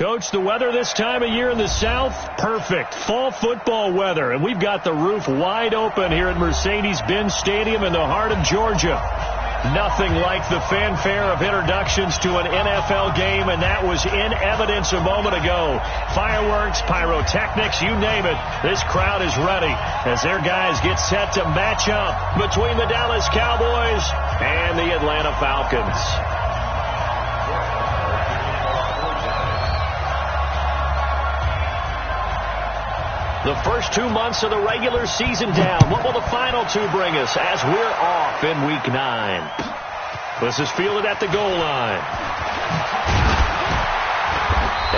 Coach, the weather this time of year in the South, perfect. Fall football weather. And we've got the roof wide open here at Mercedes-Benz Stadium in the heart of Georgia. Nothing like the fanfare of introductions to an NFL game, and that was in evidence a moment ago. Fireworks, pyrotechnics, you name it. This crowd is ready as their guys get set to match up between the Dallas Cowboys and the Atlanta Falcons. The first 2 months of the regular season down. What will the final two bring us as we're off in Week 9? This is fielded at the goal line.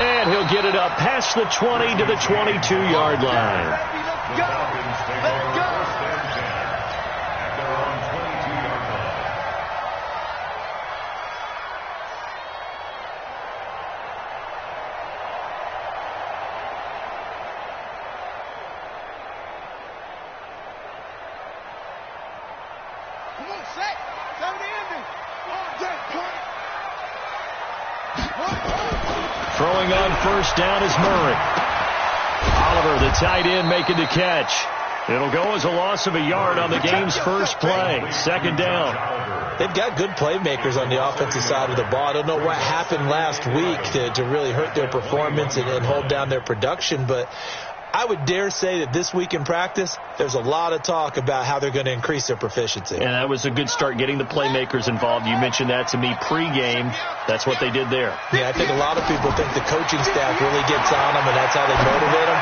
And he'll get it up past the 20 to the 22-yard line. Let's go! Throwing on first down is Murray. Oliver, the tight end, making the catch. It'll go as a loss of a yard on the game's first play. Second down. They've got good playmakers on the offensive side of the ball. I don't know what happened last week to really hurt their performance and hold down their production, but I would dare say that this week in practice, there's a lot of talk about how they're going to increase their proficiency. And that was a good start getting the playmakers involved. You mentioned that to me pregame. That's what they did there. Yeah, I think a lot of people think the coaching staff really gets on them, and that's how they motivate them.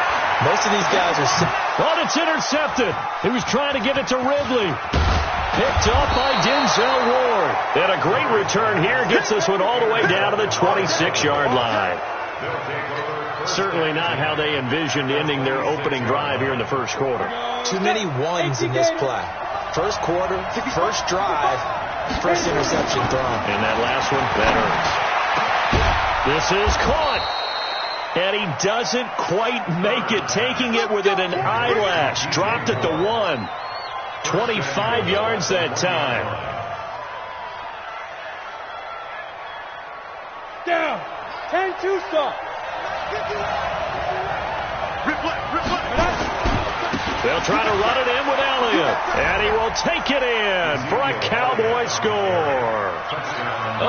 Most of these guys are... Oh, it's intercepted. He was trying to get it to Ridley. Picked up by Denzel Ward. And a great return here gets this one all the way down to the 26-yard line. Certainly not how they envisioned ending their opening drive here in the first quarter. Too many ones in this play. First quarter, first drive, first interception thrown. And that last one, that hurts. This is caught. And he doesn't quite make it, taking it within an eyelash. Dropped at the 1. 25 yards that time. Down. 10-2 stop. They'll try to run it in with Elliott. And he will take it in for a Cowboy score.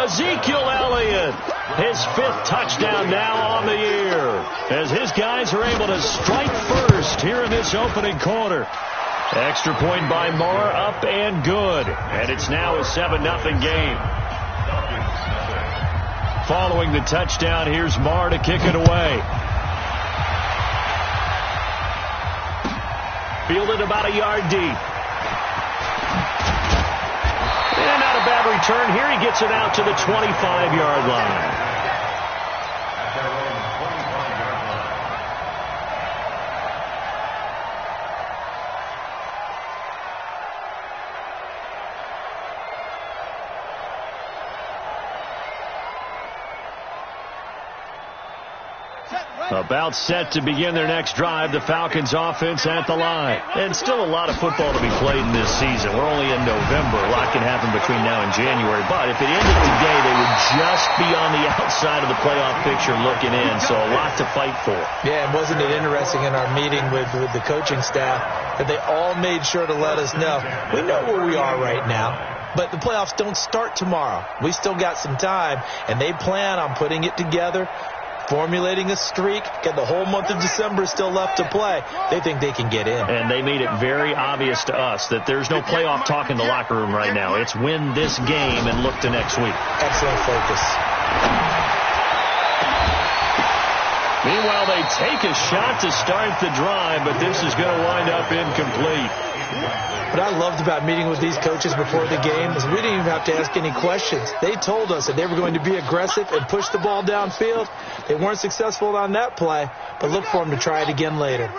Ezekiel Elliott, his 5th touchdown now on the year, as his guys are able to strike first here in this opening quarter. Extra point by Moore, up and good. And it's now a 7-0 game. Following the touchdown, here's Moore to kick it away. Fielded about a yard deep. And not a bad return here. He gets it out to the 25-yard line. About set to begin their next drive, the Falcons offense at the line. And still a lot of football to be played in this season. We're only in November. A lot can happen between now and January. But if it ended today, they would just be on the outside of the playoff picture looking in. So a lot to fight for. Yeah, and wasn't it interesting in our meeting with the coaching staff that they all made sure to let us know, we know where we are right now, but the playoffs don't start tomorrow. We still got some time, and they plan on putting it together, formulating a streak. Got the whole month of December still left to play. They think they can get in. And they made it very obvious to us that there's no playoff talk in the locker room right now. It's win this game and look to next week. Excellent focus. Meanwhile, they take a shot to start the drive, but this is going to wind up incomplete. What I loved about meeting with these coaches before the game is we didn't even have to ask any questions. They told us that they were going to be aggressive and push the ball downfield. They weren't successful on that play, but look for them to try it again later.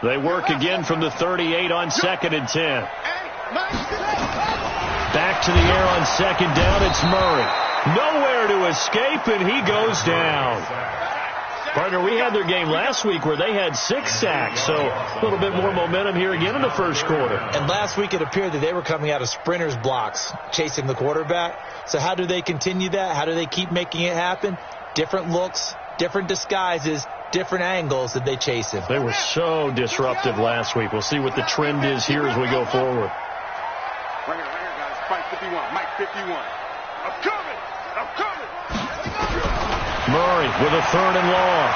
They work again from the 38 on 2nd and 10. Back to the air on 2nd down, it's Murray. Nowhere to escape, and he goes down. Partner, we had their game last week where they had 6 sacks, so a little bit more momentum here again in the first quarter. And last week it appeared that they were coming out of sprinters blocks, chasing the quarterback. So how do they continue that? How do they keep making it happen? Different looks, different disguises, different angles that they chase him. They were so disruptive last week. We'll see what the trend is here as we go forward. Right here, guys. Fight 51. Mike 51. I'm coming. Murray with a 3rd and long.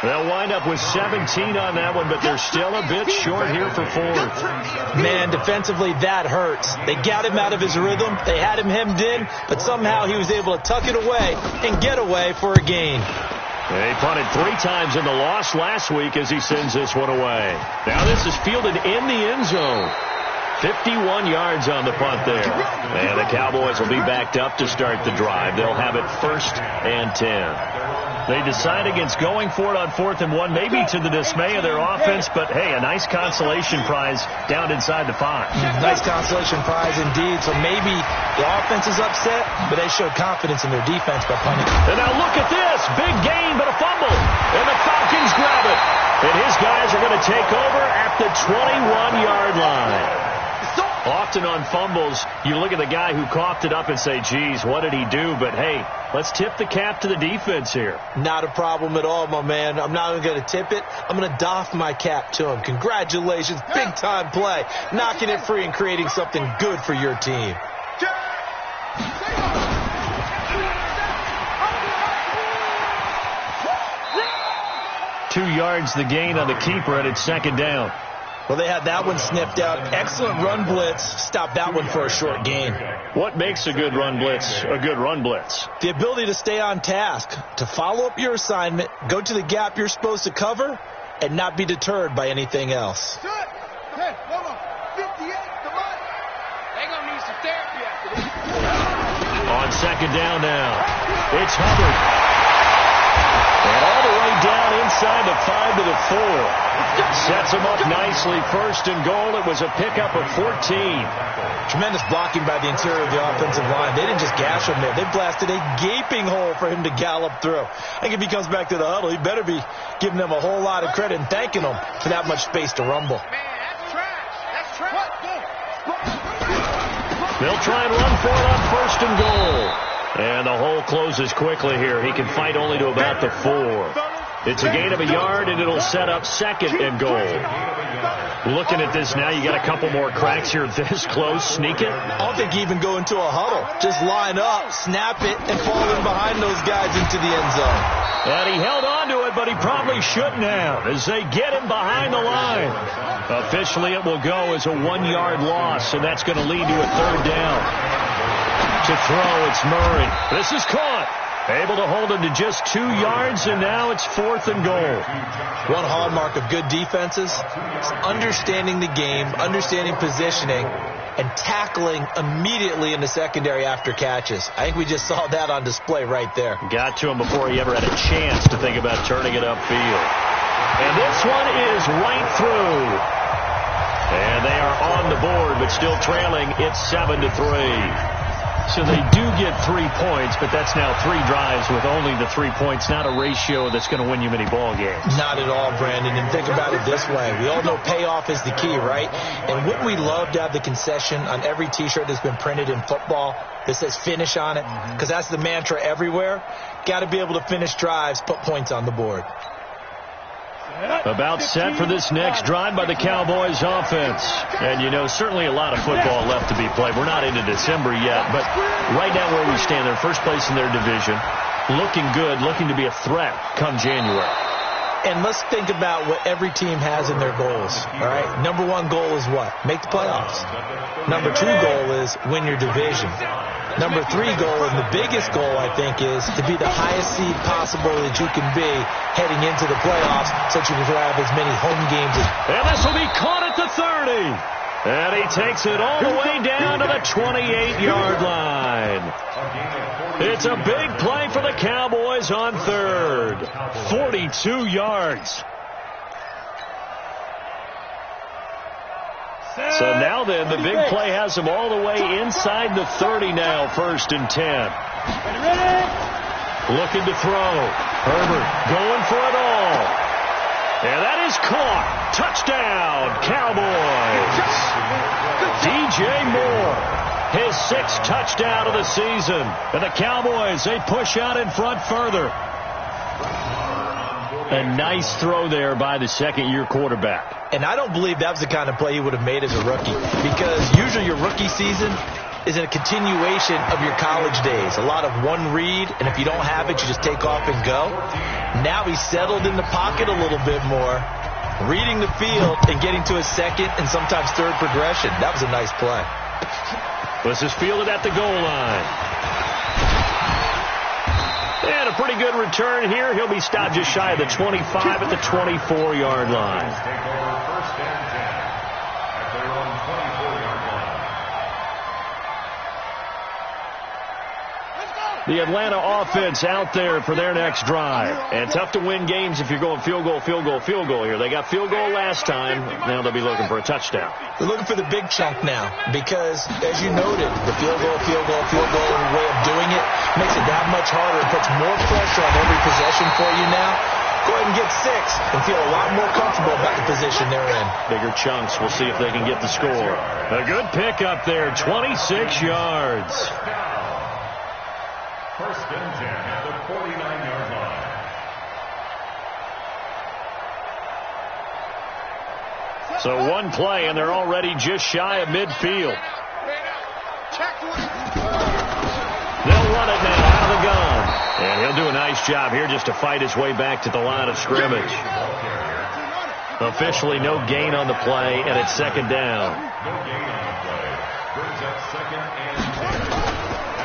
They'll wind up with 17 on that one, but they're still a bit short here for 4th. Man, defensively, that hurts. They got him out of his rhythm. They had him hemmed in, but somehow he was able to tuck it away and get away for a gain. He punted 3 times in the loss last week as he sends this one away. Now this is fielded in the end zone. 51 yards on the punt there. And the Cowboys will be backed up to start the drive. They'll have it 1st and 10. They decide against going for it on 4th and 1, maybe to the dismay of their offense, but hey, a nice consolation prize down inside the 5. Nice consolation prize indeed. So maybe the offense is upset, but they showed confidence in their defense by punting. And now look at this. Big gain, but a fumble. And the Falcons grab it. And his guys are going to take over at the 21-yard line. Often on fumbles, you look at the guy who coughed it up and say, geez, what did he do? But, hey, let's tip the cap to the defense here. Not a problem at all, my man. I'm not even going to tip it. I'm going to doff my cap to him. Congratulations. Big-time play. Knocking it free and creating something good for your team. Two yards the gain on the keeper, and it's 2nd down. Well, they had that one sniffed out. Excellent run blitz. Stopped that one for a short gain. What makes a good run blitz a good run blitz? The ability to stay on task, to follow up your assignment, go to the gap you're supposed to cover, and not be deterred by anything else. Hey, hold on. 58, come on. They're going to need some therapy after this. On 2nd down now, it's Hubbard. And all the way down inside the 5 to the 4. Sets him up nicely. 1st and goal. It was a pickup of 14. Tremendous blocking by the interior of the offensive line. They didn't just gash him there. They blasted a gaping hole for him to gallop through. I think if he comes back to the huddle, he better be giving them a whole lot of credit and thanking them for that much space to rumble. Man, that's trash. That's trash. They'll try and run for it on 1st and goal. And the hole closes quickly here. He can fight only to about the 4. It's a gain of a yard, and it'll set up 2nd and goal. Looking at this now, you got a couple more cracks here this close. Sneak it. I don't think you even go into a huddle. Just line up, snap it, and fall in behind those guys into the end zone. And he held on to it, but he probably shouldn't have as they get him behind the line. Officially, it will go as a 1-yard loss, and that's going to lead to a 3rd down. To throw, it's Murray. This is caught. Able to hold him to just 2 yards, and now it's 4th and goal. One hallmark of good defenses is understanding the game, understanding positioning, and tackling immediately in the secondary after catches. I think we just saw that on display right there. Got to him before he ever had a chance to think about turning it upfield. And this one is right through. And they are on the board, but still trailing. It's 7-3. So they do get 3 points, but that's now 3 drives with only the 3 points. Not a ratio that's going to win you many ball games. Not at all, Brandon. And think about it this way. We all know payoff is the key, right? And wouldn't we love to have the concession on every T-shirt that's been printed in football that says finish on it? Because that's the mantra everywhere. Got to be able to finish drives, put points on the board. About set for this next drive by the Cowboys offense. And, you know, certainly a lot of football left to be played. We're not into December yet, but right now where we stand, they're first place in their division. Looking good, looking to be a threat come January. And let's think about what every team has in their goals, all right? Number 1 goal is what? Make the playoffs. Number 2 goal is win your division. Number 3 goal, and the biggest goal, I think, is to be the highest seed possible that you can be heading into the playoffs so that you can have as many home games as... And this will be caught at the 30. And he takes it all the way down to the 28-yard line. It's a big play for the Cowboys on 3rd. 42 yards. So now then, the big play has him all the way inside the 30 now, 1st and 10. Looking to throw. Herbert going for it all. And that is caught. Touchdown, Cowboys. DJ Moore. His 6th touchdown of the season. And the Cowboys, they push out in front further. A nice throw there by the second-year quarterback. And I don't believe that was the kind of play he would have made as a rookie, because usually your rookie season is a continuation of your college days. A lot of one read, and if you don't have it, you just take off and go. Now he's settled in the pocket a little bit more, reading the field and getting to his second and sometimes third progression. That was a nice play. This is fielded at the goal line. And a pretty good return here. He'll be stopped just shy of the 25 at the 24-yard line. The Atlanta offense out there for their next drive. And tough to win games if you're going field goal, field goal, field goal here. They got field goal last time. Now they'll be looking for a touchdown. They're looking for the big chunk now because, as you noted, the field goal way of doing it makes it that much harder. It puts more pressure on every possession for you now. Go ahead and get 6 and feel a lot more comfortable about the position they're in. Bigger chunks. We'll see if they can get the score. A good pick up there, 26 yards. First and 10 at the 49-yard line. So one play, and they're already just shy of midfield. They'll run it now out of the gun. And he'll do a nice job here just to fight his way back to the line of scrimmage. Officially no gain on the play, and it's second down. No gain on the play. Brings up second and 10.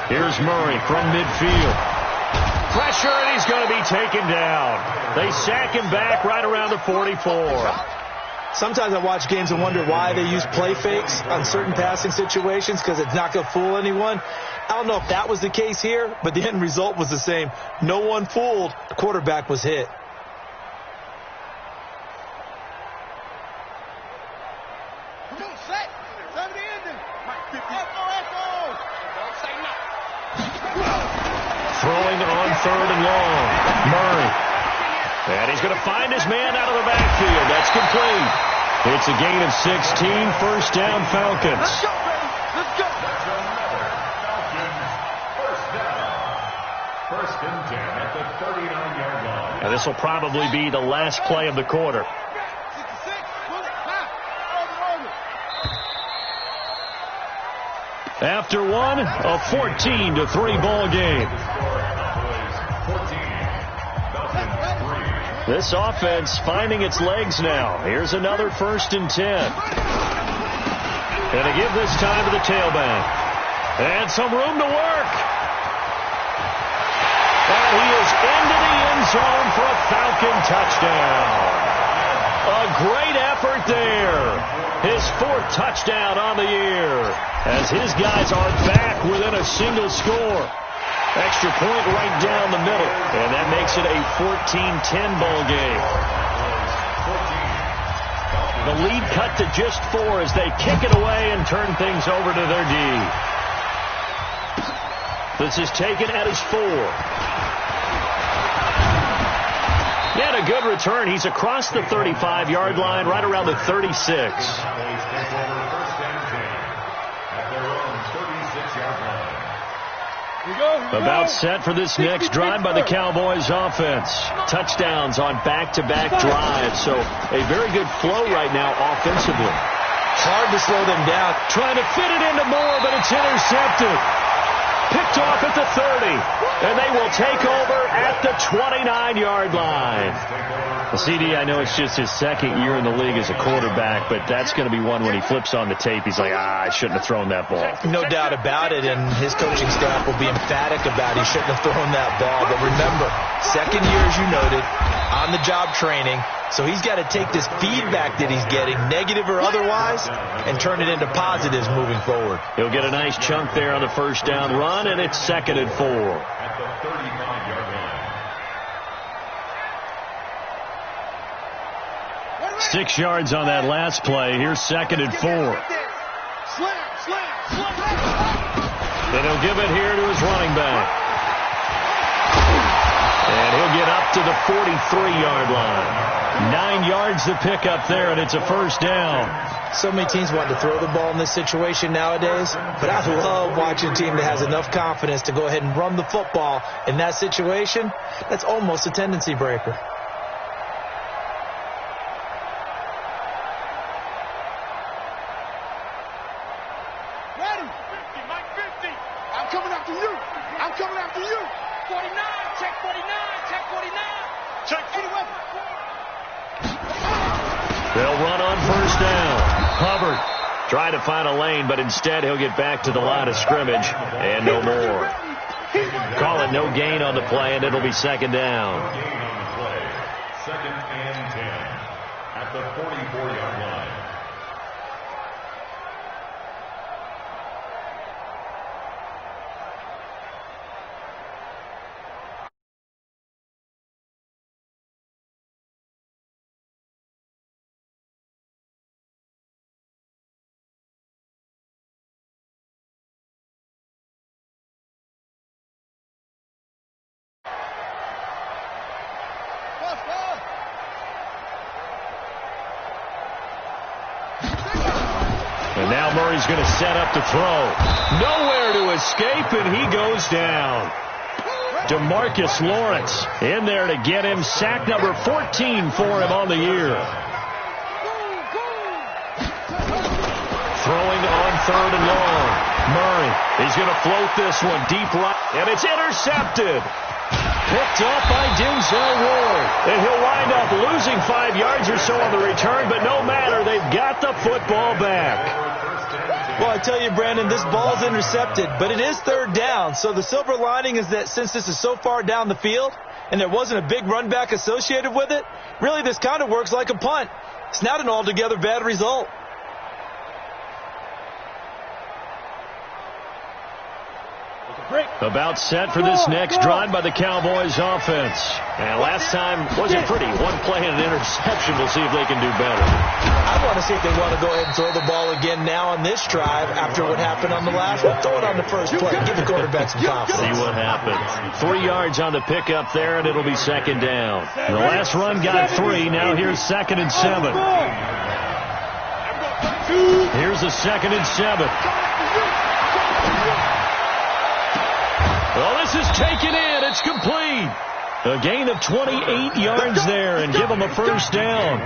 Here's Murray from midfield. Pressure, and he's going to be taken down. They sack him back right around the 44. Sometimes I watch games and wonder why they use play fakes on certain passing situations, because it's not going to fool anyone. I don't know if that was the case here, but the end result was the same. No one fooled. The quarterback was hit. Throwing on 3rd and long. Murray. And he's going to find his man out of the backfield. That's complete. It's a gain of 16. First down, Falcons. Let's go, baby. Let's go. First down. First and 10 at the 39-yard line. And this will probably be the last play of the quarter. After one, a 14-3 ball game. This offense finding its legs now. Here's another 1st and 10. And to give this time to the tailback. And some room to work. And he is into the end zone for a Falcon touchdown. A great effort there. His 4th touchdown on the year. As his guys are back within a single score. Extra point right down the middle. And that makes it a 14-10 ball game. The lead cut to just 4 as they kick it away and turn things over to their D. This is taken at his 4. And a good return. He's across the 35-yard line, right around the 36. About set for this next drive by the Cowboys offense. Touchdowns on back-to-back drives. So a very good flow right now offensively. Hard to slow them down. Trying to fit it into Moore, but it's intercepted. Picked off at the 30. And they will take over at the 29-yard line. Well, CD, I know it's just his 2nd year in the league as a quarterback, but that's going to be one when he flips on the tape. He's like, I shouldn't have thrown that ball. No doubt about it, and his coaching staff will be emphatic about he shouldn't have thrown that ball. But remember, 2nd year, as you noted, on-the-job training, so he's got to take this feedback that he's getting, negative or otherwise, and turn it into positives moving forward. He'll get a nice chunk there on the first down run, and it's 2nd and 4. At the 35-yard line. 6 yards on that last play. Here's 2nd and 4. Then he'll give it here to his running back. And he'll get up to the 43-yard line. 9 yards to pick up there, and it's a first down. So many teams want to throw the ball in this situation nowadays, but I love watching a team that has enough confidence to go ahead and run the football in that situation. That's almost a tendency breaker. Ready? 50, Mike, 50. I'm coming after you. I'm coming after you. 49, check 49, check 49. Check 41. They'll run on first down. Hubbard trying to find a lane, but instead he'll get back to the line of scrimmage and no more. Call it no gain on the play, and it'll be second down. Gain on the play. Second and 10 at the 44-yard line. And now Murray's going to set up to throw. Nowhere to escape, and he goes down. DeMarcus Lawrence in there to get him. Sack number 14 for him on the year. Throwing on third and long. Murray, he's going to float this one deep right, and it's intercepted. Picked up by Denzel Ward. And he'll wind up losing 5 yards or so on the return, but no matter, they've got the football back. Well, I tell you, Brandon, this ball's intercepted, but it is third down. So the silver lining is that since this is so far down the field and there wasn't a big run back associated with it, really this kind of works like a punt. It's not an altogether bad result. About set for this next drive by the Cowboys offense. And last time wasn't pretty. One play and an interception. We'll see if they can do better. I want to see if they want to go ahead and throw the ball again now on this drive after what happened on the last one. Throw it on the first play. Give the quarterback some confidence. See what happens. 3 yards on the pickup there, and it'll be second down. The last run got 3. Now here's 2nd and 7. Here's a 2nd and 7. Well, this is taken in. It's complete. A gain of 28 yards there and give them a first down.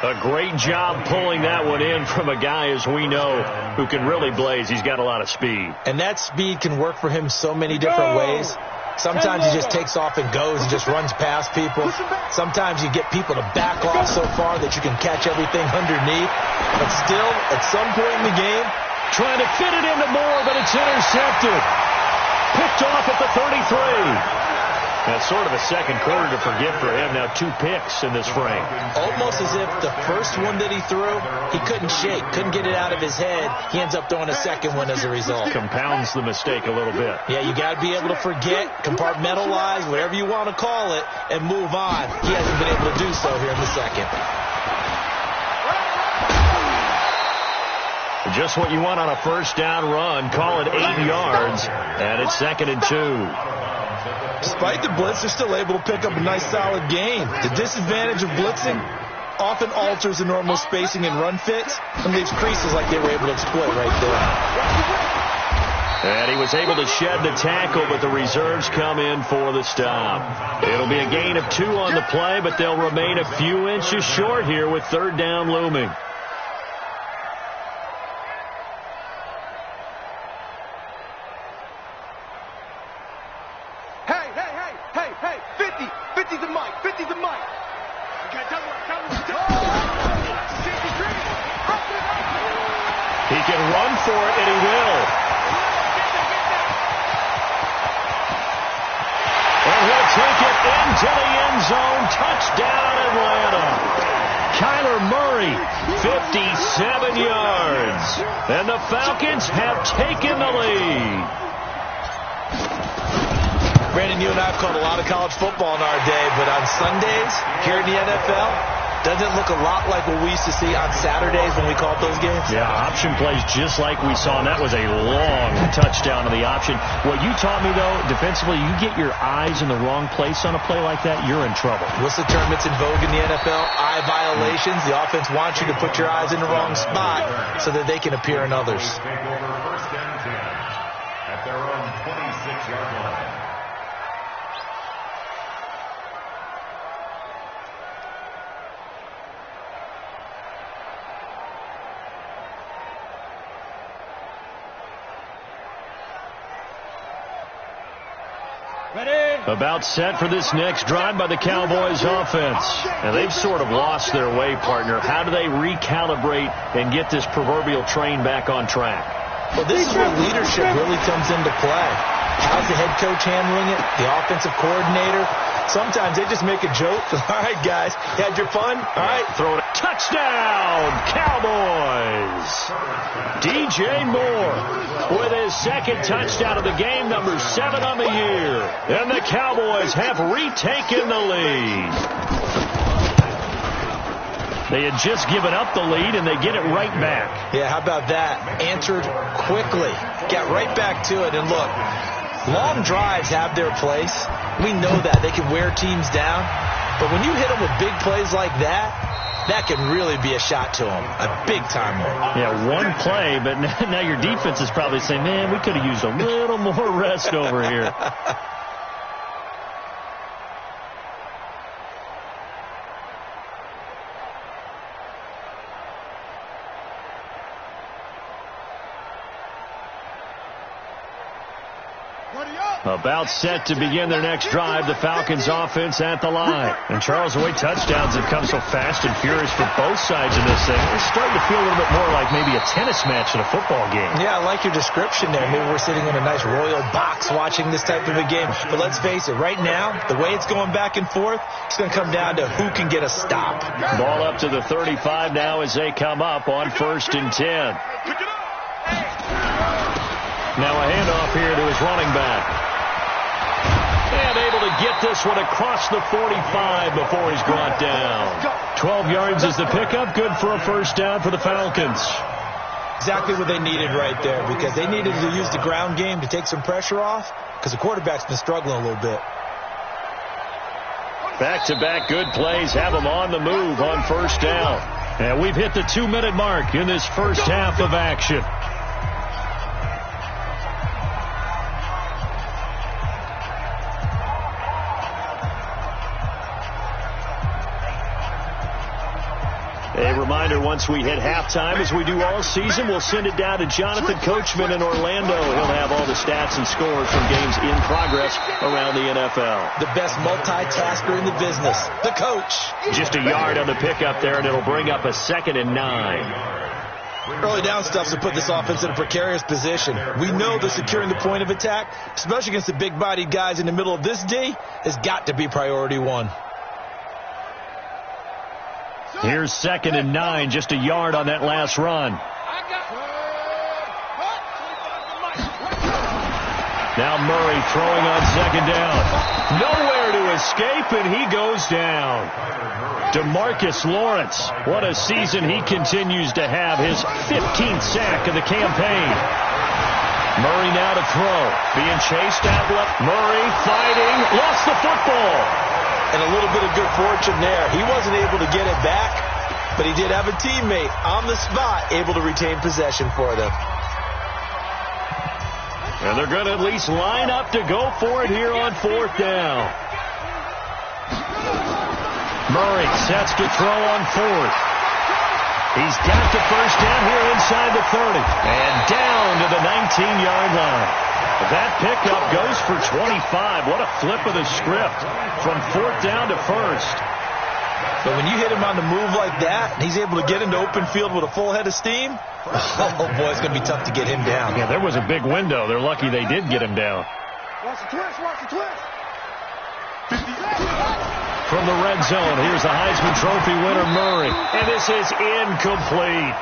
A great job pulling that one in from a guy, as we know, who can really blaze. He's got a lot of speed. And that speed can work for him so many different ways. Sometimes he just takes off and goes and just runs past people. Sometimes you get people to back off so far that you can catch everything underneath. But still, at some point in the game, trying to fit it into Moore, but it's intercepted. Picked off at the 33. That's sort of a second quarter to forget for him. Now 2 picks in this frame. Almost as if the first one that he threw, he couldn't shake, couldn't get it out of his head. He ends up throwing a second one as a result. Compounds the mistake a little bit. Yeah, you got to be able to forget, compartmentalize, whatever you want to call it, and move on. He hasn't been able to do so here in the second. Just what you want on a first down run. Call it 8 yards, and it's 2nd and 2. Despite the blitz, they're still able to pick up a nice solid gain. The disadvantage of blitzing often alters the normal spacing and run fits and leaves creases like they were able to exploit right there. And he was able to shed the tackle, but the reserves come in for the stop. It'll be a gain of 2 on the play, but they'll remain a few inches short here with third down looming. Hey, 50. 50's the mic. 50's the mic. Okay, double up. He can run for it, and he will. And he'll take it into the end zone. Touchdown, Atlanta. Kyler Murray, 57 yards. And the Falcons have taken the lead. Brandon, you and I have called a lot of college football in our day, but on Sundays, here in the NFL, Doesn't it look a lot like what we used to see on Saturdays when we called those games? Yeah, option plays just like we saw, and that was a long touchdown on the option. What you taught me, though, defensively, you get your eyes in the wrong place on a play like that, you're in trouble. What's the term that's in vogue in the NFL? Eye violations. The offense wants you to put your eyes in the wrong spot so that they can appear in others. Take over first and 10 at their own 26-yard line. About set for this next drive by the Cowboys offense. And they've sort of lost their way, partner. How do they recalibrate and get this proverbial train back on track? Well, this is where leadership really comes into play. How's the head coach handling it? The offensive coordinator? Sometimes they just make a joke. All right, guys, you had your fun? All right, throw it. Touchdown, Cowboys! DJ Moore with his second touchdown of the game, number 7 on the year. And the Cowboys have retaken the lead. They had just given up the lead, and they get it right back. Yeah, how about that? Answered quickly. Got right back to it. And look, long drives have their place. We know that. They can wear teams down. But when you hit them with big plays like that, that can really be a shot to them. A big-time one. Yeah, one play, but now your defense is probably saying, man, we could have used a little more rest over here. About set to begin their next drive, the Falcons offense at the line. And Charles, the way touchdowns have come so fast and furious for both sides of this thing, it's starting to feel a little bit more like maybe a tennis match in a football game. Yeah, I like your description there. Maybe we're sitting in a nice royal box watching this type of a game. But let's face it, right now, the way it's going back and forth, it's going to come down to who can get a stop. Ball up to the 35 now as they come up on 1st and 10. Now a handoff here to his running back. And able to get this one across the 45 before he's brought down. 12 yards is the pickup. Good for a first down for the Falcons. Exactly what they needed right there, because they needed to use the ground game to take some pressure off, because the quarterback's been struggling a little bit. Back-to-back good plays have them on the move on first down. And we've hit the 2-minute mark in this first half of action. A reminder, once we hit halftime, as we do all season, we'll send it down to Jonathan Coachman in Orlando. He'll have all the stats and scores from games in progress around the NFL. The best multitasker in the business, the coach. Just a yard on the pickup there, and it'll bring up a 2nd and 9. Early down stuff to put this offense in a precarious position. We know that securing the point of attack, especially against the big-bodied guys in the middle of this D, has got to be priority one. Here's 2nd and 9, just a yard on that last run. Now Murray throwing on 2nd down. Nowhere to escape, and he goes down. DeMarcus Lawrence, what a season he continues to have, his 15th sack of the campaign. Murray now to throw, being chased out left. Murray fighting, lost the football. And a little bit of good fortune there. He wasn't able to get it back, but he did have a teammate on the spot able to retain possession for them. And they're going to at least line up to go for it here on 4th down. Murray sets to throw on 4th. He's got the first down here inside the 30. And down to the 19-yard line. That pickup goes for 25. What a flip of the script from 4th down to 1st. But when you hit him on the move like that, and he's able to get into open field with a full head of steam, oh, boy, it's going to be tough to get him down. Yeah, there was a big window. They're lucky they did get him down. Watch the twist, watch the twist. From the red zone, here's the Heisman Trophy winner, Murray. And this is incomplete.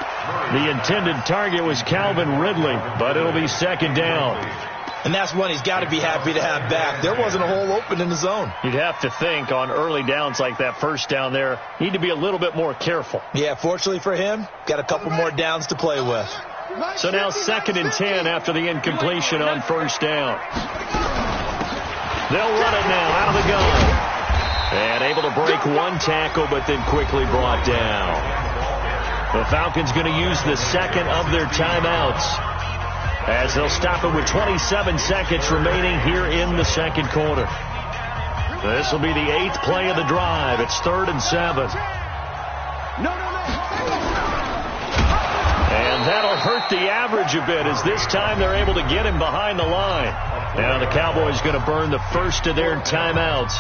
The intended target was Calvin Ridley, but it'll be 2nd down. And that's one he's got to be happy to have back. There wasn't a hole open in the zone. You'd have to think on early downs like that first down there, need to be a little bit more careful. Yeah, fortunately for him, got a couple more downs to play with. So now 2nd and 10 after the incompletion on first down. They'll run it now out of the gun. And able to break one tackle, but then quickly brought down. The Falcons going to use the second of their timeouts, as they'll stop it with 27 seconds remaining here in the second quarter. This will be the 8th play of the drive. It's 3rd and 7. And that'll hurt the average a bit, as this time they're able to get him behind the line. Now the Cowboys going to burn the first of their timeouts,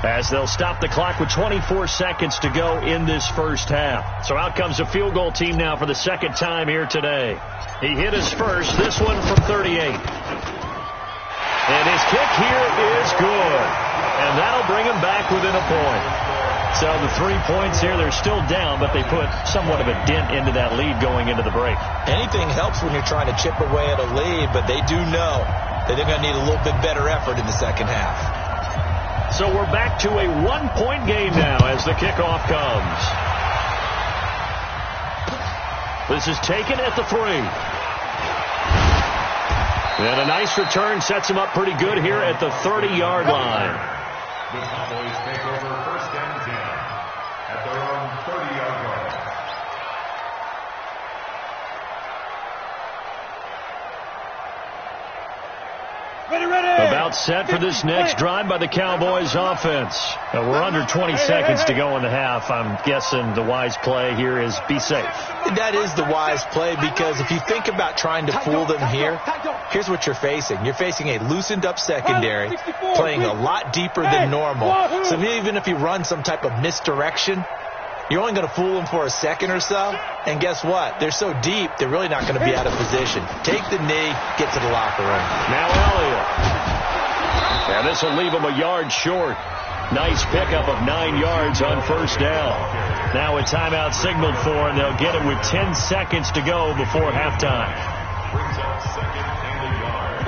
as they'll stop the clock with 24 seconds to go in this first half. So out comes a field goal team now for the second time here today. He hit his first, this one from 38. And his kick here is good. And that'll bring him back within a point. So the 3 points here, they're still down, but they put somewhat of a dent into that lead going into the break. Anything helps when you're trying to chip away at a lead, but they do know that they're going to need a little bit better effort in the second half. So we're back to a 1-point game now as the kickoff comes. This is taken at the 3. And a nice return sets him up pretty good here at the 30-yard line. The Cowboys take over 1st and 10 at their own 30-yard line. About set for this next drive by the Cowboys offense. We're under 20 seconds to go in the half. I'm guessing the wise play here is be safe. That is the wise play, because if you think about trying to fool them here, here's what you're facing. You're facing a loosened up secondary, playing a lot deeper than normal. So even if you run some type of misdirection, you're only going to fool them for a second or so. And guess what? They're so deep, they're really not going to be out of position. Take the knee, get to the locker room. Now Elliott. And this will leave him a yard short. Nice pickup of 9 yards on first down. Now a timeout signaled for, and they'll get it with 10 seconds to go before halftime.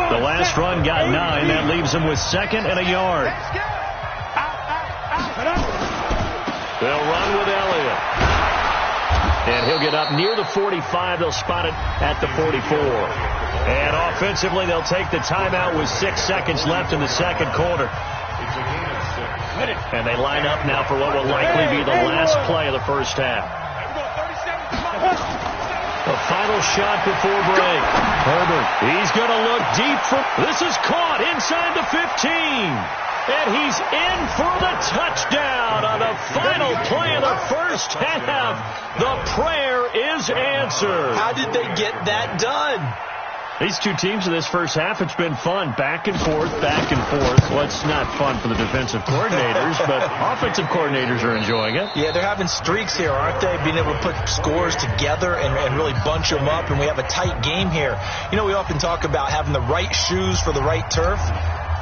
The last run got 9. That leaves him with 2nd and a yard. They'll run with Elliott. And he'll get up near the 45. They'll spot it at the 44. And offensively, they'll take the timeout with 6 seconds left in the second quarter. And they line up now for what will likely be the last play of the first half. The final shot before break. Herbert, he's going to look deep for... This is caught inside the 15. And he's in for the touchdown on the final play of the first half. The prayer is answered. How did they get that done? These two teams in this first half, it's been fun. Back and forth, back and forth. Well, it's not fun for the defensive coordinators, but offensive coordinators are enjoying it. Yeah, they're having streaks here, aren't they? Being able to put scores together and really bunch them up, and we have a tight game here. You know, we often talk about having the right shoes for the right turf.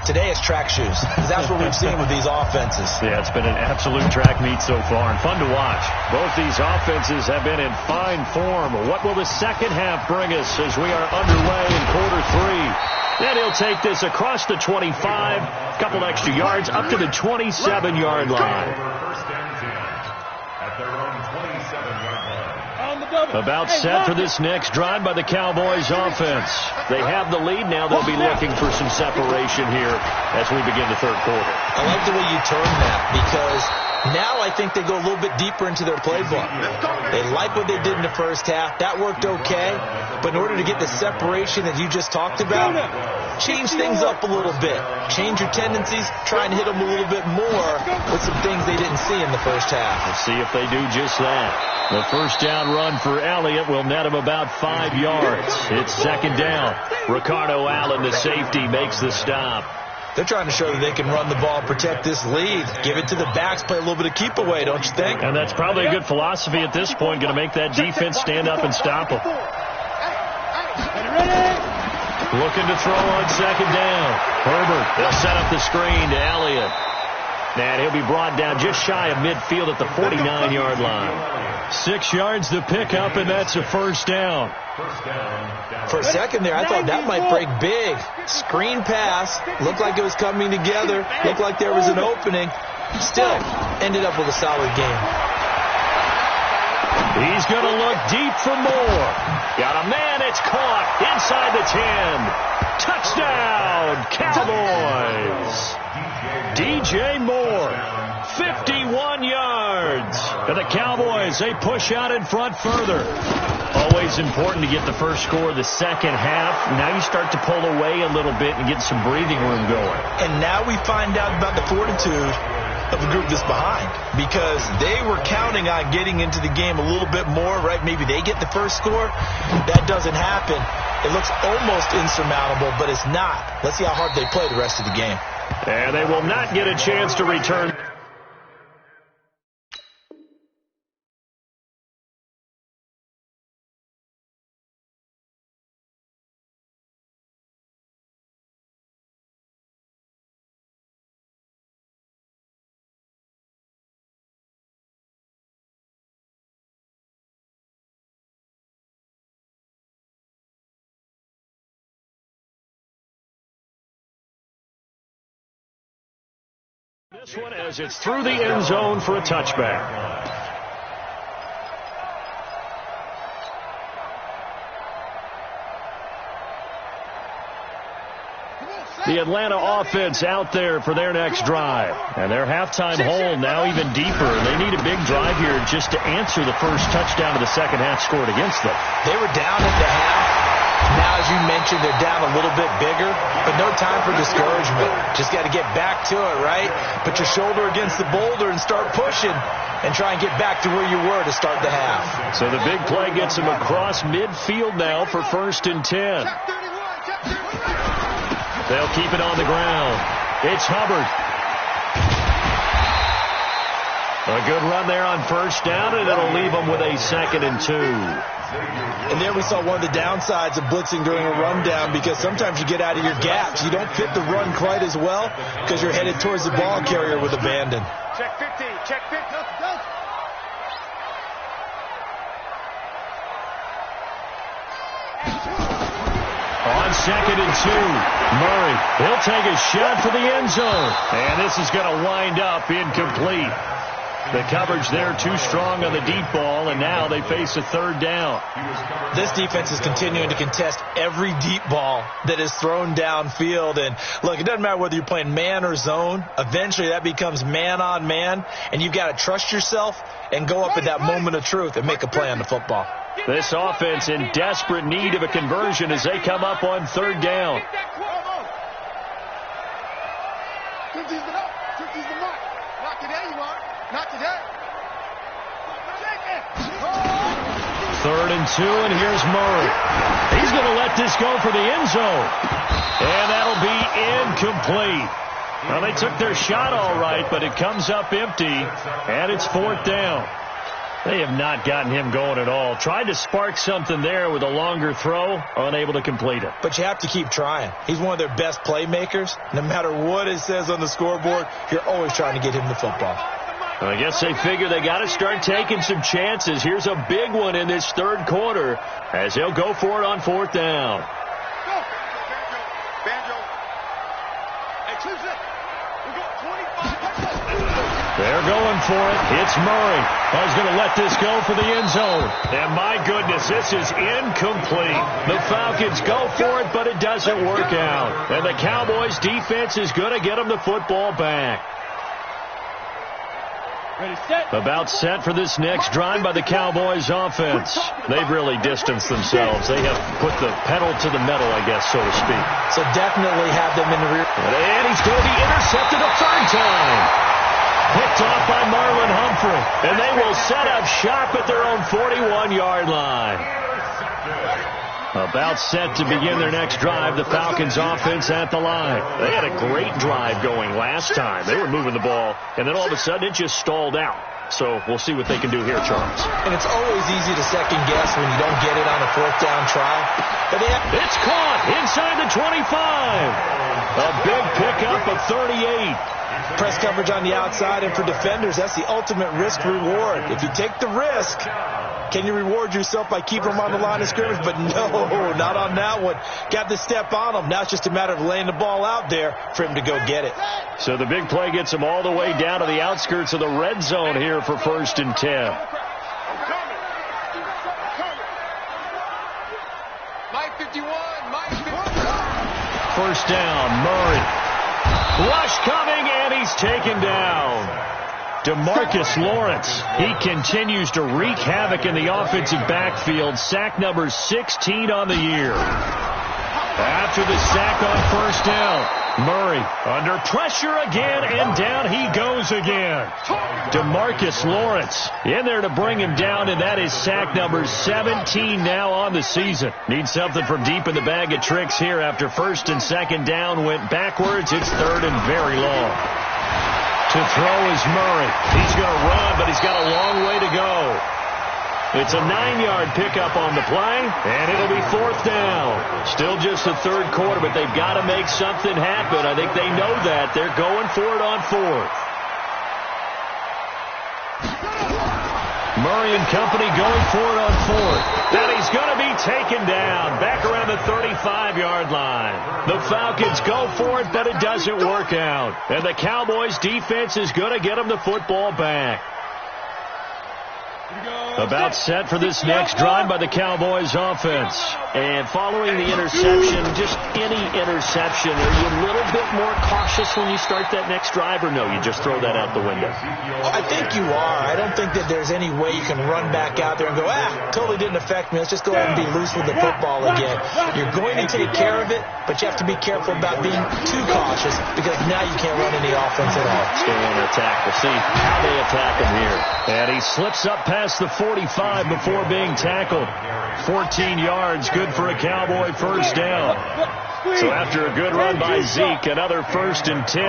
Today it's track shoes. That's what we've seen with these offenses. Yeah, it's been an absolute track meet so far and fun to watch. Both these offenses have been in fine form. What will the second half bring us as we are underway in quarter 3? And he'll take this across the 25, a couple extra yards, up to the 27-yard line. About set for this next drive by the Cowboys offense. They have the lead now. They'll be looking for some separation here as we begin the third quarter. I like the way you turn that, because now I think they go a little bit deeper into their playbook. They like what they did in the first half. That worked okay. But in order to get the separation that you just talked about, change things up a little bit. Change your tendencies. Try and hit them a little bit more with some things they didn't see in the first half. Let's see if they do just that. The first down run for Elliott will net him about 5 yards. It's second down. Ricardo Allen, the safety, makes the stop. They're trying to show that they can run the ball, protect this lead, give it to the backs, play a little bit of keep away, don't you think? And that's probably a good philosophy at this point, going to make that defense stand up and stop them. Looking to throw on second down. Herbert, they'll set up the screen to Elliott. And he'll be brought down just shy of midfield at the 49-yard line. 6 yards the pickup, and that's a first down. For a second there, I thought that might break big. Screen pass. Looked like it was coming together. Looked like there was an opening. Still, ended up with a solid game. He's going to look deep for more. Got a man. It's caught inside the 10. Touchdown, Cowboys. DJ Moore, 51 yards. And the Cowboys, they push out in front further. Always important to get the first score of the second half. Now you start to pull away a little bit and get some breathing room going. And now we find out about the fortitude of the group that's behind, because they were counting on getting into the game a little bit more, right? Maybe they get the first score. That doesn't happen. It looks almost insurmountable, but it's not. Let's see how hard they play the rest of the game. And they will not get a chance to return. This one as it's through the end zone for a touchback. The Atlanta offense out there for their next drive. And their halftime hole now even deeper. They need a big drive here just to answer the first touchdown of the second half scored against them. They were down at the half. Now, as you mentioned, they're down a little bit bigger, but no time for discouragement. Just got to get back to it, right? Put your shoulder against the boulder and start pushing and try and get back to where you were to start the half. So the big play gets them across midfield now for 1st and 10. They'll keep it on the ground. It's Hubbard. A good run there on first down, and it'll leave them with a 2nd and 2. And there we saw one of the downsides of blitzing during a rundown, because sometimes you get out of your gaps. You don't fit the run quite as well because you're headed towards the ball carrier with abandon. Check 15. Check 15. On 2nd and 2, Murray, he'll take a shot for the end zone. And this is going to wind up incomplete. The coverage there too strong on the deep ball, and now they face a 3rd down. This defense is continuing to contest every deep ball that is thrown downfield. And look, it doesn't matter whether you're playing man or zone. Eventually that becomes man on man, and you've got to trust yourself and go up at that moment of truth and make a play on the football. This offense in desperate need of a conversion as they come up on 3rd down. 50's the mark. 50's the mark. Not today, you are. Not today. 3rd and 2, and here's Murray. He's going to let this go for the end zone. And that'll be incomplete. Well, they took their shot all right, but it comes up empty, and it's 4th down. They have not gotten him going at all. Tried to spark something there with a longer throw, unable to complete it. But you have to keep trying. He's one of their best playmakers. No matter what it says on the scoreboard, you're always trying to get him the football. I guess they figure they got to start taking some chances. Here's a big one in this 3rd quarter as they'll go for it on 4th down. Banjo. Hey, Clemson, we got 25. They're going for it. It's Murray. He's going to let this go for the end zone. And my goodness, this is incomplete. The Falcons go for it, but it doesn't work out. And the Cowboys defense is going to get them the football back. About set for this next drive by the Cowboys offense. They've really distanced themselves. They have put the pedal to the metal, I guess, so to speak. So definitely have them in the rear. And he's going to be intercepted a 3rd time. Picked off by Marlon Humphrey. And they will set up shop at their own 41-yard line. About set to begin their next drive, the Falcons offense at the line. They had a great drive going last time. They were moving the ball, and then all of a sudden it just stalled out. So we'll see what they can do here, Charles. And it's always easy to second guess when you don't get it on a fourth down try. But it's caught inside the 25. A big pickup of 38. Press coverage on the outside, and for defenders, that's the ultimate risk-reward. If you take the risk, can you reward yourself by keeping them on the line of scrimmage? But no, not on that one. Got the step on him. Now it's just a matter of laying the ball out there for him to go get it. So the big play gets him all the way down to the outskirts of the red zone here for 1st and 10. First down, Murray. Rush coming, and he's taken down. DeMarcus Lawrence, he continues to wreak havoc in the offensive backfield. Sack number 16 on the year. After the sack on first down, Murray under pressure again, and down he goes again. DeMarcus Lawrence in there to bring him down, and that is sack number 17 now on the season. Needs something from deep in the bag of tricks here after 1st and 2nd down went backwards. It's 3rd and very long. To throw is Murray. He's going to run, but he's got a long way to go. It's a 9-yard pickup on the play, and it'll be 4th down. Still just the 3rd quarter, but they've got to make something happen. I think they know that. They're going for it on 4th. Murray and company going for it on 4th. And he's going to be taken down back around the 35-yard line. The Falcons go for it, but it doesn't work out. And the Cowboys defense is going to get them the football back. About set for this next drive by the Cowboys offense. And following the interception, just any interception, are you a little bit more cautious when you start that next drive, or no, you just throw that out the window? I think you are. I don't think that there's any way you can run back out there and go, totally didn't affect me. Let's just go ahead and be loose with the football again. You're going to take care of it, but you have to be careful about being too cautious, because now you can't run any offense at all. Stay on attack. We'll see how they attack him here. And he slips up past the 45 before being tackled. 14 yards, good for a Cowboy first down. So after a good run by Zeke, another 1st and 10.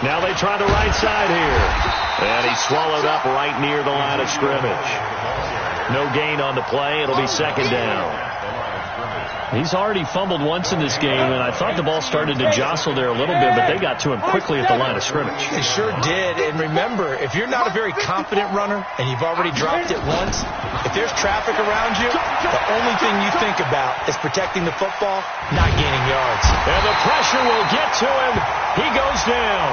Now they try the right side here. And he's swallowed up right near the line of scrimmage. No gain on the play. It'll be 2nd down. He's already fumbled once in this game, and I thought the ball started to jostle there a little bit, but they got to him quickly at the line of scrimmage. They sure did. And remember, if you're not a very confident runner and you've already dropped it once, if there's traffic around you, the only thing you think about is protecting the football, not gaining yards. And the pressure will get to him. He goes down.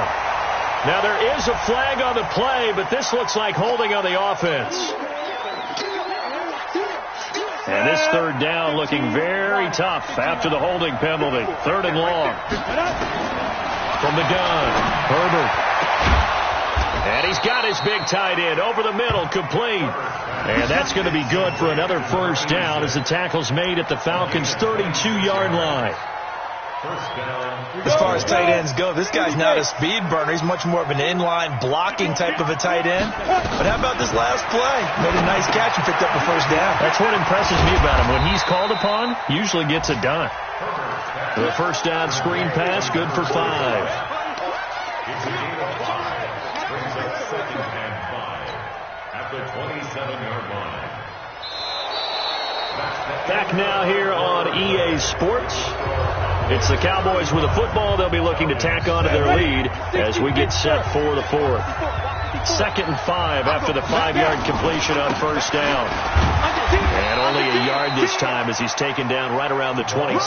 Now there is a flag on the play, but this looks like holding on the offense. And this 3rd down looking very tough after the holding penalty. 3rd and long. From the gun, Herbert. And he's got his big tight end over the middle, complete. And that's going to be good for another first down as the tackle's made at the Falcons' 32-yard line. As far as tight ends go, this guy's not a speed burner. He's much more of an inline blocking type of a tight end. But how about this last play? Made a nice catch and picked up a first down. That's what impresses me about him. When he's called upon, usually gets it done. The first down screen pass, good for 5. At the 27-yard line. Back now here on EA Sports. It's the Cowboys with the football. They'll be looking to tack onto their lead as we get set for the 4th. 2nd and 5 after the 5-yard completion on first down. And only a yard this time as he's taken down right around the 26.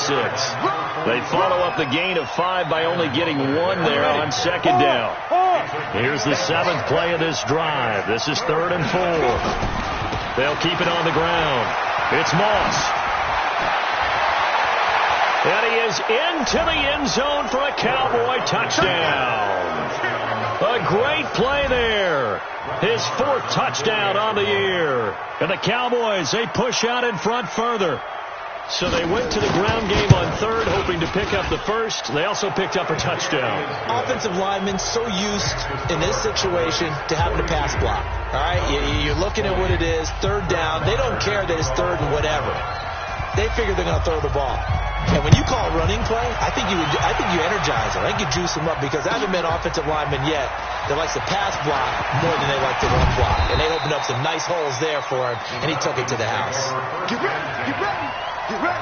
They follow up the gain of 5 by only getting 1 there on 2nd down. Here's the 7th play of this drive. This is 3rd and 4. They'll keep it on the ground. It's Moss. And he is into the end zone for a Cowboy touchdown. A great play there. His 4th touchdown on the year. And the Cowboys, they push out in front further. So they went to the ground game on third, hoping to pick up the first. They also picked up a touchdown. Offensive linemen so used in this situation to having to pass block. All right, you're looking at what it is, third down. They don't care that it's third and whatever. They figure they're going to throw the ball. And when you call a running play, I think you energize them. I think you juice them up, because I haven't met offensive linemen yet that likes to pass block more than they like to run block. And they opened up some nice holes there for him, and he took it to the house. Get ready, get ready, get ready.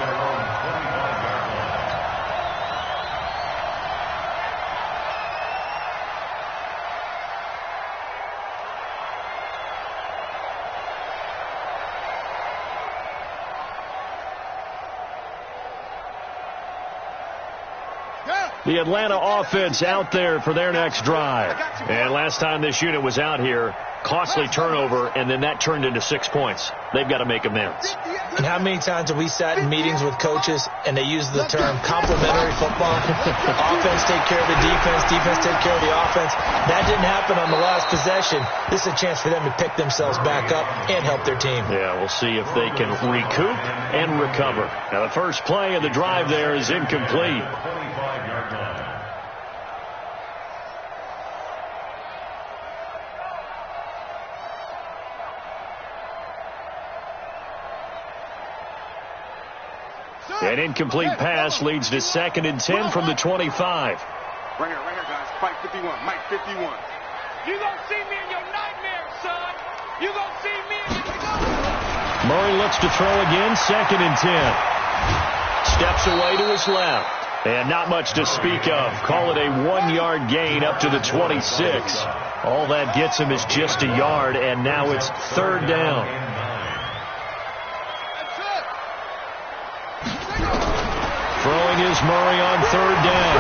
The Atlanta offense out there for their next drive. And last time this unit was out here, costly turnover, and then that turned into 6 points. They've got to make amends. And how many times have we sat in meetings with coaches and they use the term complementary football? Offense take care of the defense, defense take care of the offense. That didn't happen on the last possession. This is a chance for them to pick themselves back up and help their team. Yeah, we'll see if they can recoup and recover. Now, the first play of the drive there is incomplete. An incomplete pass leads to 2nd and 10 from the 25. Right here, guys. Mike 51, Mike 51. You gonna see me in your nightmares, son. You gonna see me in your... Murray looks to throw again, 2nd and 10. Steps away to his left. And not much to speak of. Call it a 1-yard gain up to the 26. All that gets him is just a yard, and now it's 3rd down. Throwing is Murray on 3rd down.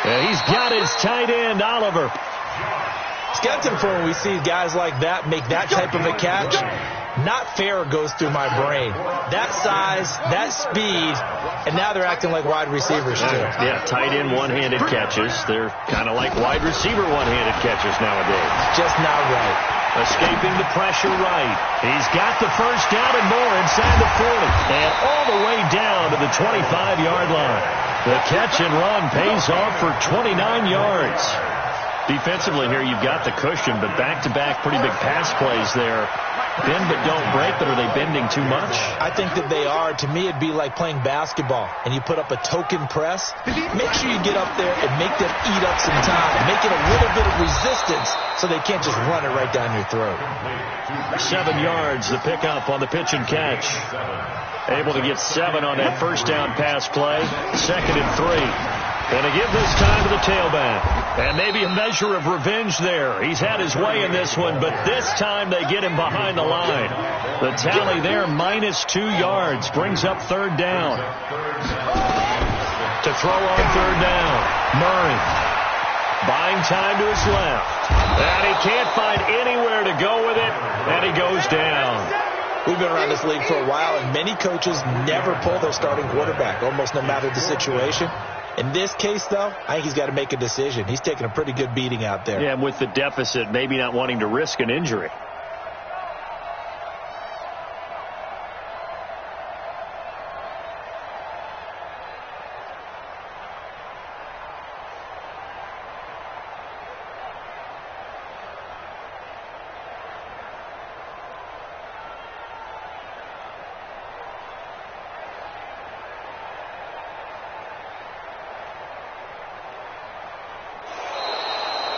And he's got his tight end, Oliver. It's got to the point when we see guys like that make that type of a catch. Not fair goes through my brain. That size, that speed, and now they're acting like wide receivers too. Yeah, tight end one-handed catches. They're kind of like wide receiver one-handed catches nowadays. Just not right. Escaping the pressure right. He's got the first down and more inside the 40. And all the way down to the 25-yard line. The catch and run pays off for 29 yards. Defensively here, you've got the cushion, but back-to-back pretty big pass plays there. Bend but don't break, but are they bending too much? I think that they are. To me, it'd be like playing basketball, and you put up a token press. Make sure you get up there and make them eat up some time. Make it a little bit of resistance so they can't just run it right down your throat. 7 yards, the pickup on the pitch and catch. Able to get 7 on that first down pass play. 2nd and 3. And they give this time to the tailback. And maybe a measure of revenge there. He's had his way in this one, but this time they get him behind the line. The tally there, -2 yards, brings up 3rd down. To throw on 3rd down, Murray. Buying time to his left. And he can't find anywhere to go with it, and he goes down. We've been around this league for a while, and many coaches never pull their starting quarterback, almost no matter the situation. In this case, though, I think he's got to make a decision. He's taking a pretty good beating out there. Yeah, and with the deficit, maybe not wanting to risk an injury.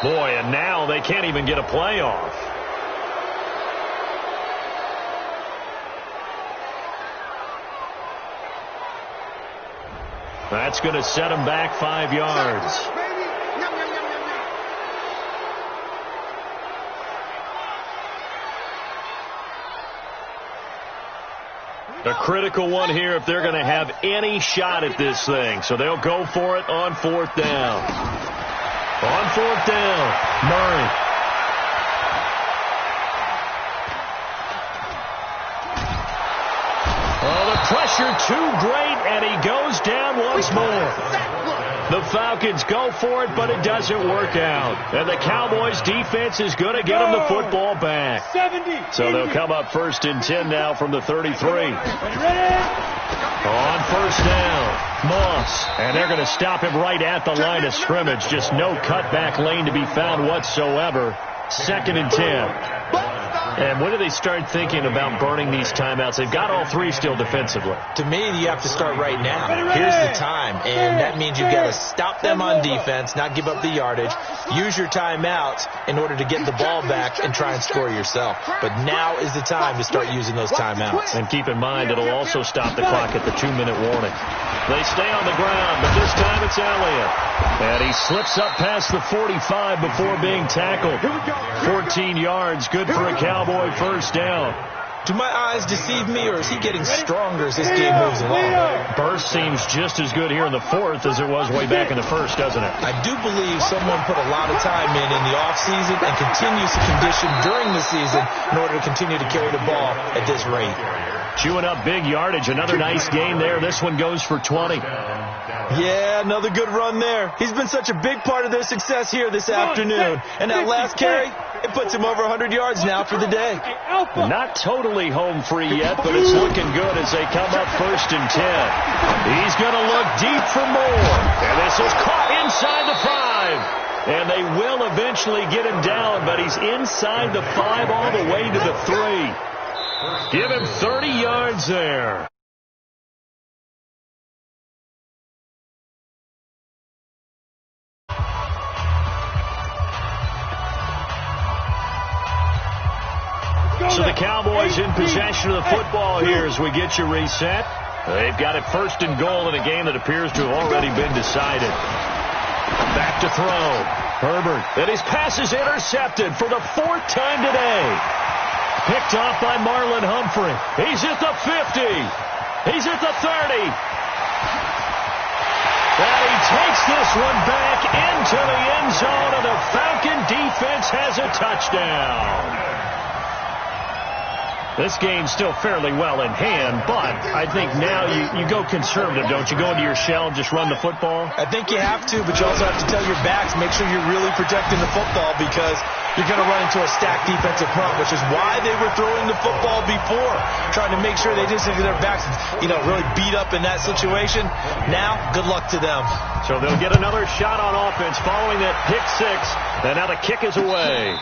Boy, and now they can't even get a play off. That's going to set them back 5 yards. A critical one here if they're going to have any shot at this thing. So they'll go for it on 4th down. On 4th down, Murray. Oh, the pressure too great, and he goes down once more. The Falcons go for it, but it doesn't work out. And the Cowboys defense is going to get them the football back. So they'll come up 1st and 10 now from the 33. On 1st down, Moss. And they're going to stop him right at the line of scrimmage. Just no cutback lane to be found whatsoever. 2nd and 10. And when do they start thinking about burning these timeouts? They've got all 3 still defensively. To me, you have to start right now. Here's the time, and that means you've got to stop them on defense, not give up the yardage, use your timeouts in order to get the ball back and try and score yourself. But now is the time to start using those timeouts. And keep in mind, it'll also stop the clock at the 2-minute warning. They stay on the ground, but this time it's Elliott. And he slips up past the 45 before being tackled. 14 yards, good for a Cowboy 1st down. Do my eyes deceive me, or is he getting stronger as this game moves along? Burst seems just as good here in the 4th as it was way back in the 1st, doesn't it? I do believe someone put a lot of time in the offseason and continues to condition during the season in order to continue to carry the ball at this rate. Chewing up big yardage. Another nice game there. This one goes for 20. Yeah, another good run there. He's been such a big part of their success here this afternoon. And that last carry, it puts him over 100 yards now for the day. Not totally home free yet, but it's looking good as they come up 1st and 10. He's going to look deep for more. And this is caught inside the 5. And they will eventually get him down, but he's inside the 5 all the way to the 3. Give him 30 yards there. So the Cowboys in possession of the football here as we get you reset. They've got it 1st and goal in a game that appears to have already been decided. Back to throw. Herbert. And his pass is intercepted for the 4th time today. Picked off by Marlon Humphrey. He's at the 50. He's at the 30. And he takes this one back into the end zone, and the Falcon defense has a touchdown. This game's still fairly well in hand, but I think now you go conservative, don't you? Go into your shell and just run the football? I think you have to, but you also have to tell your backs, make sure you're really protecting the football because you're going to run into a stacked defensive front, which is why they were throwing the football before, trying to make sure they didn't get their backs, really beat up in that situation. Now, good luck to them. So they'll get another shot on offense following that pick 6, and now the kick is away.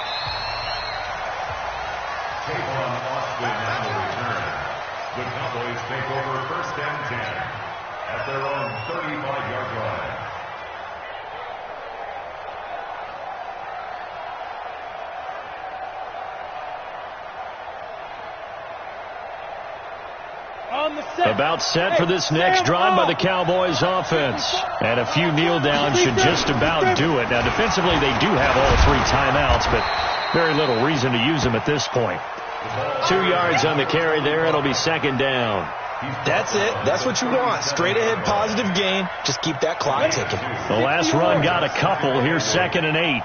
The Cowboys take over 1st and 10 at their own 35-yard line. About set for this next drive by the Cowboys offense. And a few kneel downs should just about do it. Now, defensively, they do have all 3 timeouts, but very little reason to use them at this point. 2 yards on the carry there. It'll be 2nd down. That's it. That's what you want. Straight ahead, positive gain. Just keep that clock ticking. The last run got a couple. Here's 2nd and 8.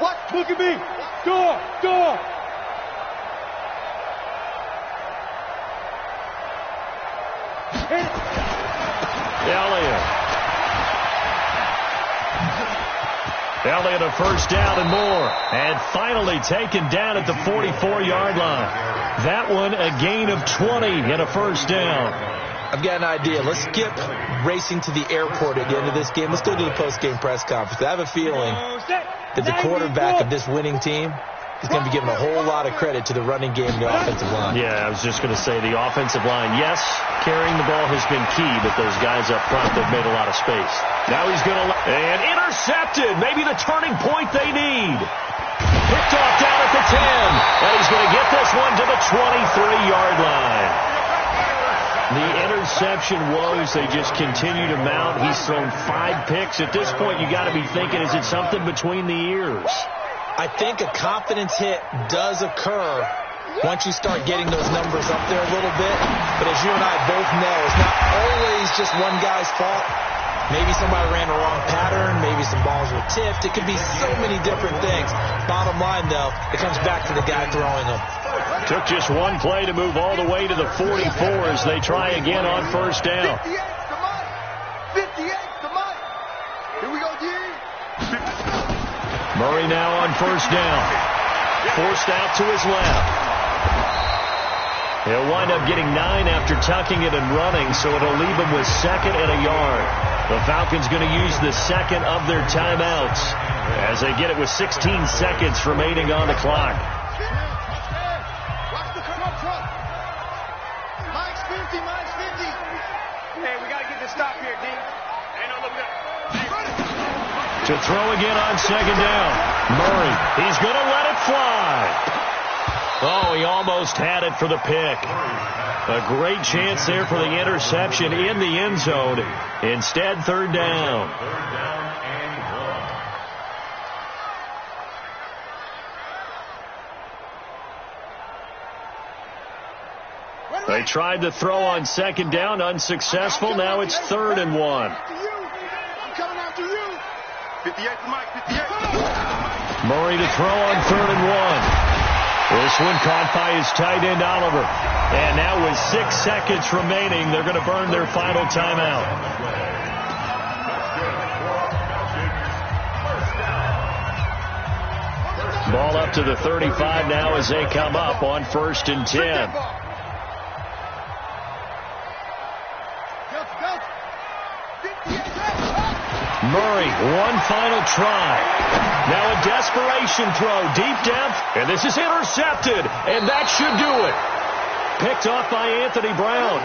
What? Look at me. Door. Elliott a 1st down and more. And finally taken down at the 44-yard line. That one a gain of 20 and a 1st down. I've got an idea. Let's skip racing to the airport at the end of this game. Let's go to the post-game press conference. I have a feeling that the quarterback of this winning team is going to be giving a whole lot of credit to the running game and the offensive line. Yeah, I was just going to say the offensive line, yes, carrying the ball has been key, but those guys up front, they've made a lot of space. Now he's going to, and intercepted, maybe the turning point they need. Picked off down at the 10, and he's going to get this one to the 23-yard line. The interception woes, they just continue to mount. He's thrown 5 picks. At this point, you got to be thinking, is it something between the ears? I think a confidence hit does occur once you start getting those numbers up there a little bit. But as you and I both know, it's not always just one guy's fault. Maybe somebody ran the wrong pattern. Maybe some balls were tipped. It could be so many different things. Bottom line, though, it comes back to the guy throwing them. Took just one play to move all the way to the 44 as they try again on first down. 58 to Mike. Here we go, D. Murray now on first down. Forced out to his left. He'll wind up getting 9 after tucking it and running, so it'll leave him with 2nd and a yard. The Falcons going to use the 2nd of their timeouts as they get it with 16 seconds remaining on the clock. Watch the front. Mike's 50, Mike's 50. Hey, we got to get this stop here, D. Ain't no looking up. To throw again on 2nd down. Murray, he's going to let it fly. Oh, he almost had it for the pick. A great chance there for the interception in the end zone. Instead, 3rd down. They tried to throw on 2nd down, unsuccessful. Now it's 3rd and 1. I'm coming after you. 58 to Mike, 58. Murray to throw on 3rd and 1. This one caught by his tight end, Oliver. And now with 6 seconds remaining, they're going to burn their final timeout. Ball up to the 35 now as they come up on 1st and 10. Murray, one final try. Now a desperation throw, deep depth, and this is intercepted, and that should do it. Picked off by Anthony Brown.